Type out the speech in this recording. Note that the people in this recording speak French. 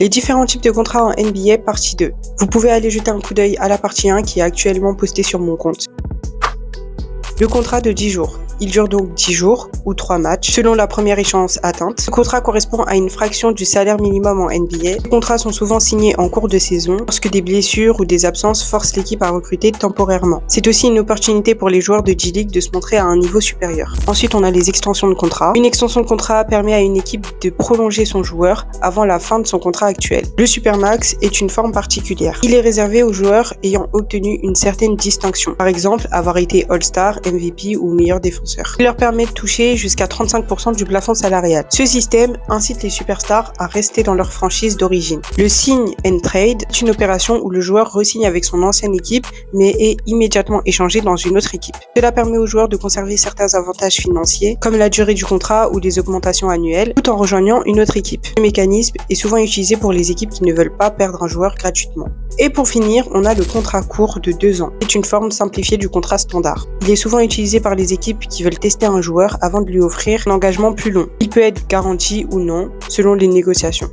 Les différents types de contrats en NBA, partie 2. Vous pouvez aller jeter un coup d'œil à la partie 1 qui est actuellement postée sur mon compte. Le contrat de 10 jours. Il dure donc 10 jours ou 3 matchs selon la première échéance atteinte. Ce contrat correspond à une fraction du salaire minimum en NBA. Les contrats sont souvent signés en cours de saison lorsque des blessures ou des absences forcent l'équipe à recruter temporairement. C'est aussi une opportunité pour les joueurs de G-League de se montrer à un niveau supérieur. Ensuite, on a les extensions de contrat. Une extension de contrat permet à une équipe de prolonger son joueur avant la fin de son contrat actuel. Le Supermax est une forme particulière. Il est réservé aux joueurs ayant obtenu une certaine distinction. Par exemple, avoir été All-Star, MVP ou meilleur défenseur. Il leur permet de toucher jusqu'à 35% du plafond salarial. Ce système incite les superstars à rester dans leur franchise d'origine. Le sign and trade est une opération où le joueur re-signe avec son ancienne équipe mais est immédiatement échangé dans une autre équipe. Cela permet aux joueurs de conserver certains avantages financiers comme la durée du contrat ou les augmentations annuelles tout en rejoignant une autre équipe. Ce mécanisme est souvent utilisé pour les équipes qui ne veulent pas perdre un joueur gratuitement. Et pour finir, on a le contrat court de 2 ans. C'est une forme simplifiée du contrat standard. Il est souvent utilisé par les équipes qui veulent tester un joueur avant de lui offrir un engagement plus long. Il peut être garanti ou non, selon les négociations.